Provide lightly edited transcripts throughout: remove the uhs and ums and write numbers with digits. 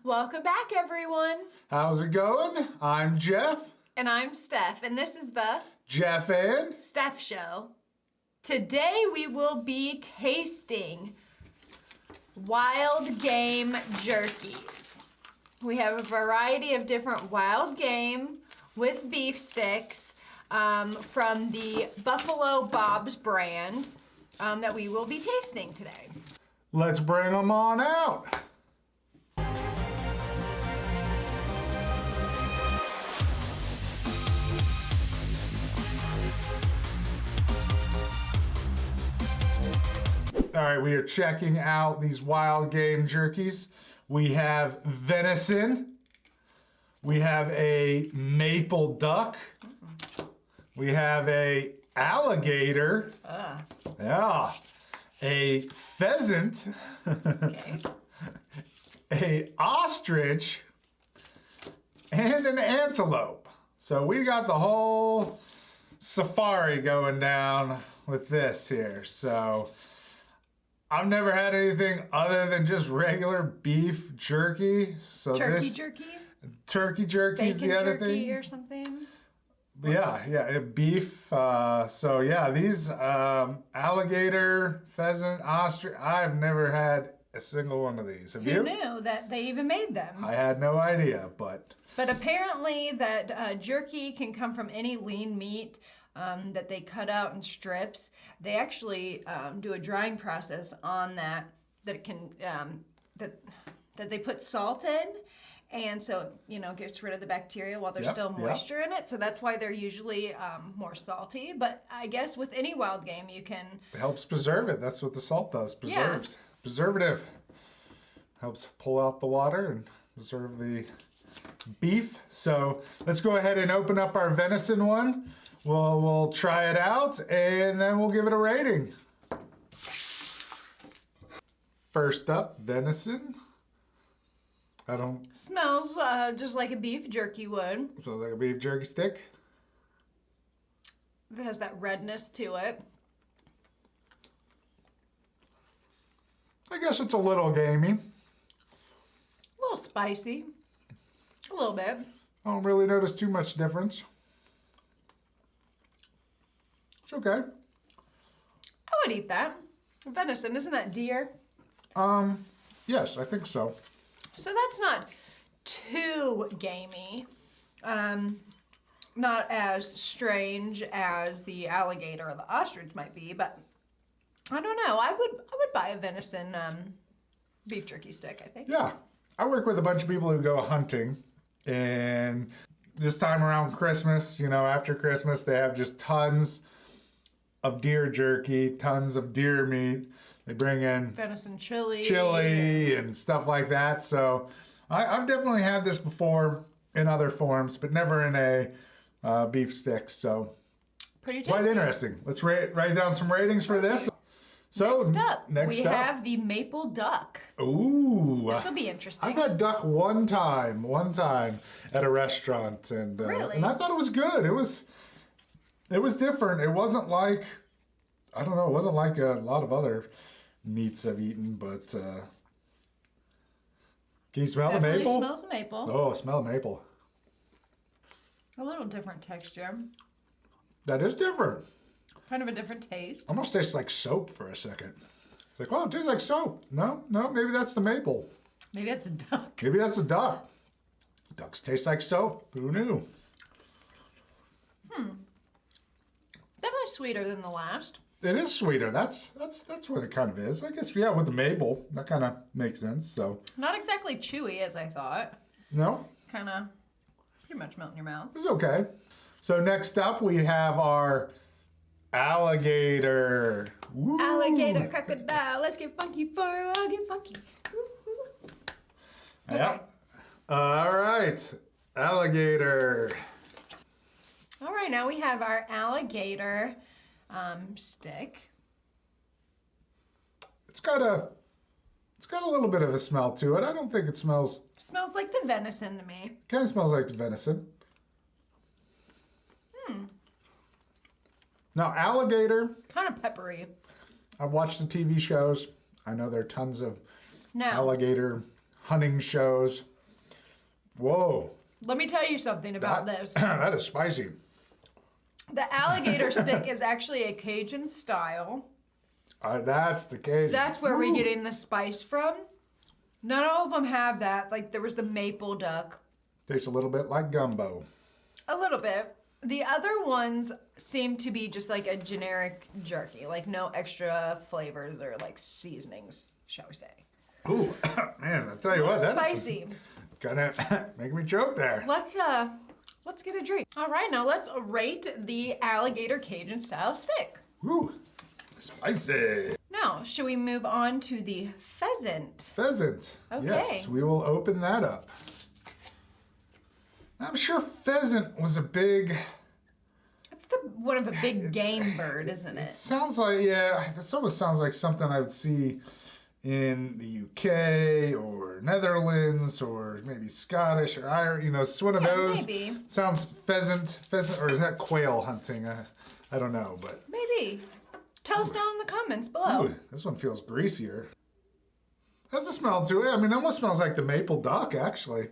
Welcome back, everyone. How's it going? I'm Jeff. And I'm Steph, and this is the Jeff and Steph Show. Today we will be tasting wild game jerkies. We have a variety of different wild game with beef sticks from the Buffalo Bob's brand that we will be tasting today. let's bring them on out. All right, we are checking out these wild game jerkies. We have venison. We have a maple duck. We have a alligator. Yeah. A pheasant. Okay. A ostrich. And an antelope. So we got the whole safari going down with this here. So I've never had anything other than just regular beef jerky. So Turkey this, jerky? Turkey jerky is Bacon the other jerky thing. or something? Yeah, beef. So yeah, these alligator, pheasant, ostrich. I've never had a single one of these. Have you? Who knew that they even made them? I had no idea, but apparently that jerky can come from any lean meat that they cut out in strips. They actually do a drying process on that it can that they put salt in, and so it gets rid of the bacteria while there's still moisture in it. So that's why they're usually more salty. But I guess with any wild game you can. it helps preserve it. That's what the salt does. Preserves. Preservative. Helps pull out the water and preserve the beef. So let's go ahead and open up our venison one. We'll try it out and then we'll give it a rating. First up, venison. Smells just like a beef jerky would. Smells like a beef jerky stick. It has that redness to it. I guess it's a little gamey. A little spicy. A little bit. I don't really notice too much difference. It's okay. I would eat that. Venison, isn't that deer? Yes, I think so. So that's not too gamey. Not as strange as the alligator or the ostrich might be, but I don't know. I would buy a venison beef jerky stick, I think. Yeah. I work with a bunch of people who go hunting, and this time around Christmas, after Christmas, they have just tons of deer jerky, tons of deer meat. They bring in venison chili and stuff like that. So I've definitely had this before in other forms, but never in a beef stick. So pretty tasty. Quite interesting. Let's write down some ratings for this. So next up, we have the maple duck. Ooh, this will be interesting. I've had duck one time at a restaurant, and really? And I thought it was good. It was different. It wasn't like, I don't know, it wasn't like a lot of other meats I've eaten, but can you smell Definitely the maple? Smells the maple. Oh, smell maple. A little different texture. That is different. Kind of a different taste. Almost tastes like soap for a second. It's like, oh, it tastes like soap. No, maybe that's the maple. Maybe that's a duck. Maybe that's a duck. Ducks taste like soap. Who knew? Definitely sweeter than the last. It is sweeter. That's what it kind of is. I guess, yeah, with the maple, that kind of makes sense. So not exactly chewy as I thought. No? Kind of pretty much melt in your mouth. It's okay. So next up we have our alligator. Woo. Alligator, crocodile, let's get funky for I'll get funky. Okay. Yeah. All right. Alligator. All right, now we have our alligator stick. It's got a little bit of a smell to it. I don't think it smells. Smells like the venison to me. Kind of smells like the venison. Now, alligator. Kind of peppery. I've watched the TV shows. I know there are tons of alligator hunting shows. Whoa. Let me tell you something about this. That is spicy. The alligator stick is actually a Cajun style. That's the Cajun. That's where we're getting the spice from. Not all of them have that. Like there was the maple duck. Tastes a little bit like gumbo. A little bit. The other ones seem to be just like a generic jerky, like no extra flavors or like seasonings, shall we say. Ooh, man, I tell you what, that's spicy. Gonna make me choke there. Let's get a drink. All right, now let's rate the alligator Cajun style stick. Ooh, spicy. Now, should we move on to the pheasant? Pheasant. Okay. Yes, we will open that up. I'm sure pheasant was a big... It's one of a big game bird, isn't it? It sounds like, yeah, this almost sounds like something I would see in the UK or Netherlands or maybe Scottish or Irish. You know, it's one of those. Maybe. Sounds pheasant, or is that quail hunting? I don't know, but. Maybe. Tell us down in the comments below. Ooh, this one feels greasier. Has a smell to it. I mean, it almost smells like the maple duck, actually.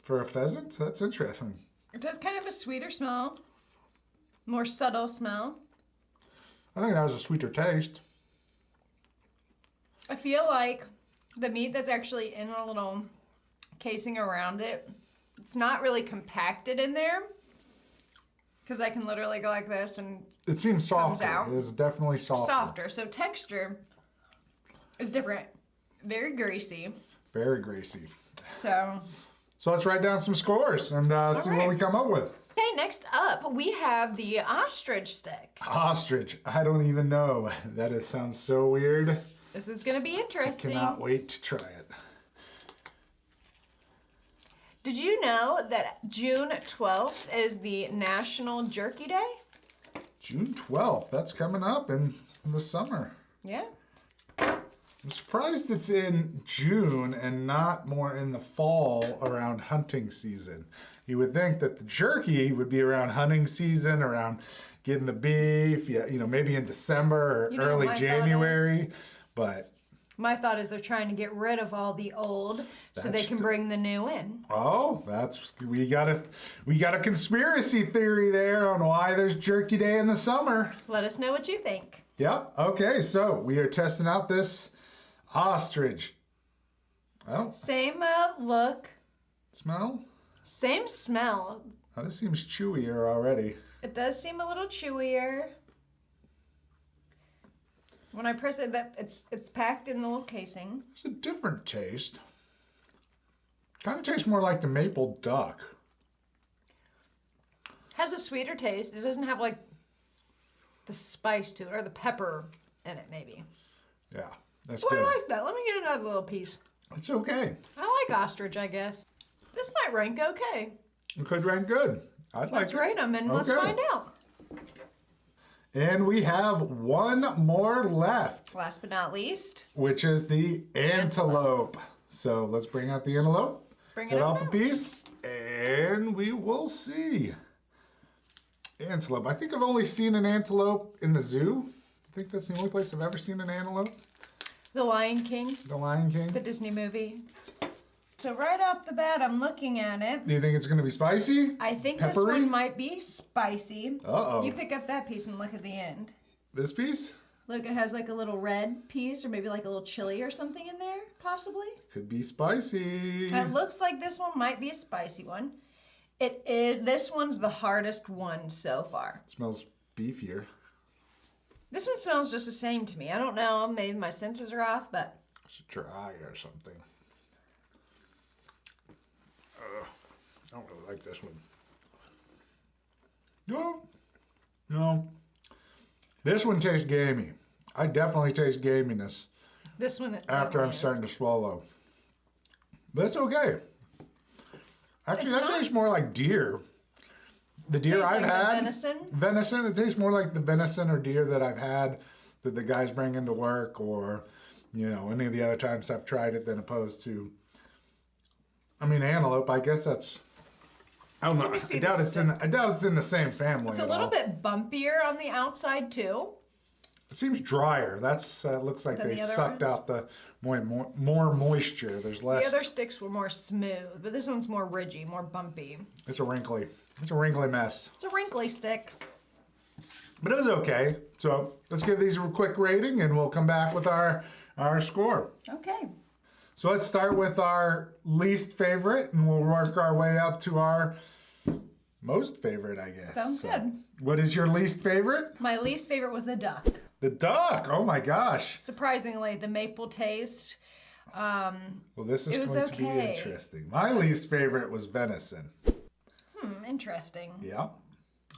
For a pheasant? That's interesting. It does kind of a sweeter smell. More subtle smell. I think that has a sweeter taste. I feel like the meat that's actually in a little casing around it, it's not really compacted in there. Because I can literally go like this and it seems softer. out. It is definitely softer. Softer. So texture is different. Very greasy. Very greasy. So let's write down some scores and see what we come up with. okay, next up we have the ostrich stick. Ostrich. I don't even know. That sounds so weird. This is going to be interesting. I cannot wait to try it. Did you know that June 12th is the National Jerky Day? June 12th. That's coming up in the summer. Yeah. I'm surprised it's in June and not more in the fall around hunting season. You would think that the jerky would be around hunting season, around getting the beef, you know, maybe in December or early January. But my thought is they're trying to get rid of all the old so they can bring the new in. Oh, we got a conspiracy theory there on why there's Jerky Day in the summer. Let us know what you think. Yep. Okay, so we are testing out this ostrich. Oh. Same look. Smell? Same smell. Oh, this seems chewier already. It does seem a little chewier. When I press it, it's packed in the little casing. It's a different taste. Kind of tastes more like the maple duck. Has a sweeter taste. It doesn't have like the spice to it or the pepper in it, maybe. Yeah, that's Oh, good. I like that. Let me get another little piece. It's okay. I like ostrich, I guess. This might rank okay. It could rank good. I'd like Let's it. rate them and let's Okay. find out. And we have one more left, Last but not least, which is the antelope. So let's bring out the antelope. bring it Cut up off a now. piece, and we will see. Antelope. I think I've only seen an antelope in the zoo. I think that's the only place I've ever seen an antelope. The Lion King, The Lion King. the Disney movie. So right off the bat, I'm looking at it. Do you think it's going to be spicy? I think Peppery? this one might be spicy. Uh-oh. You pick up that piece and look at the end. This piece? Look, it has like a little red piece or maybe like a little chili or something in there, possibly. Could be spicy. It looks like this one might be a spicy one. This one's the hardest one so far. Smells beefier. This one smells just the same to me. I don't know, maybe my senses are off, but It's dry or something. I don't really like this one. No. This one tastes gamey. I definitely taste gaminess this one after I'm definitely is. starting to swallow. But it's okay. Actually, that tastes more like deer. The deer Tastes I've like the had. venison. Venison. It tastes more like the venison or deer that I've had that the guys bring into work, or, you know, any of the other times I've tried it, than opposed to, I mean, antelope. I guess that's, I don't know. Let me see I doubt this it's in the same family. It's a at little all. bit bumpier on the outside too. It seems drier. That's looks like Than they the other sucked ones? out the more moisture. There's less. The other sticks were more smooth, but this one's more ridgy, more bumpy. It's a wrinkly mess. It's a wrinkly stick. But it was okay. So let's give these a quick rating, and we'll come back with our score. Okay. So let's start with our least favorite, and we'll work our way up to our most favorite, I guess. Sounds good. What is your least favorite? My least favorite was the duck. The duck. Oh my gosh. Surprisingly, the maple taste. Well, this is It was going to be okay. interesting. My least favorite was venison. Interesting. Yeah.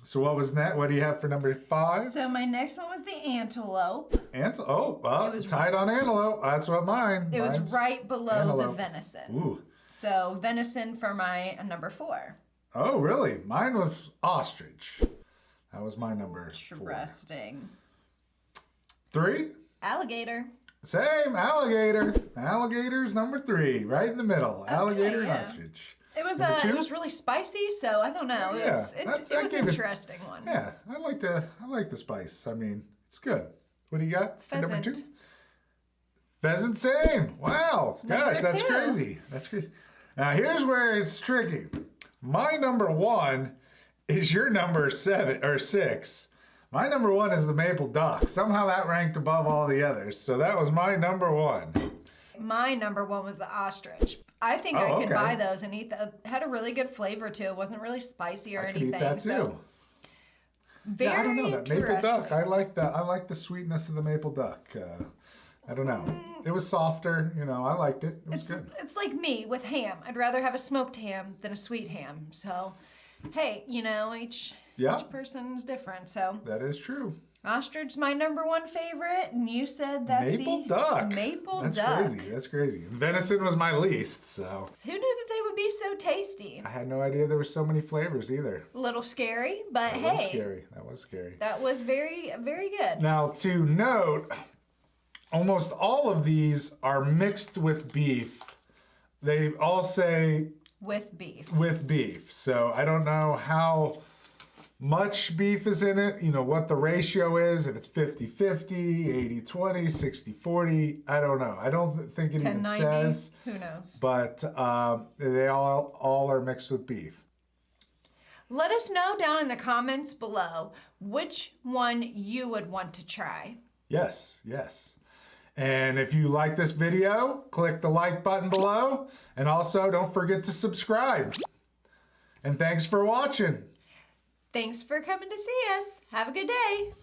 So what was that? What do you have for number 5? So my next one was the antelope. Oh, well, It was tied on antelope. That's what mine. It was Mine's right below the antelope. venison. Ooh. So venison for my number 4. Oh, really? Mine was ostrich. That was my number 4. Interesting. 3? Alligator. Same, alligator. Alligator's number 3, right in the middle. Alligator yeah. and ostrich. It was Number 2? it was really spicy, so I don't know. Yeah, It that's- was I an gave it- interesting one. Yeah, I like the spice. I mean, it's good. What do you got for number 2? Pheasant. Pheasant, same. Wow, gosh, Number that's 2. crazy. That's crazy. Now here's where it's tricky. My number 1 is your number 7 or 6. My number 1 is the maple duck. Somehow that ranked above all the others, so that was my number 1. My number 1 was the ostrich. I think I could okay. buy those and eat them. Had a really good flavor too. It wasn't really spicy or I could anything. eat that too. So very Yeah, I don't know that maple duck. interesting. I like the sweetness of the maple duck. I don't know. It was softer. You know, I liked it. It was good. It's like me with ham. I'd rather have a smoked ham than a sweet ham. So, hey, each person's different. So, That is true. ostrich my number 1 favorite, and you said that Maple duck. Maple That's duck. crazy. That's crazy. Venison was my least, so Who knew that they would be so tasty? I had no idea there were so many flavors either. A little scary, but That was hey, scary. That was scary. that was very, very good. Now, to note, almost all of these are mixed with beef. They all say With beef. with beef. So I don't know how much beef is in it, what the ratio is, if it's 50-50, 80-20, 60-40. I don't know. I don't think it even 1090. says, Who knows? but they all are mixed with beef. Let us know down in the comments below which one you would want to try. Yes, yes. And if you like this video, click the like button below. And also, don't forget to subscribe. And thanks for watching. Thanks for coming to see us. Have a good day.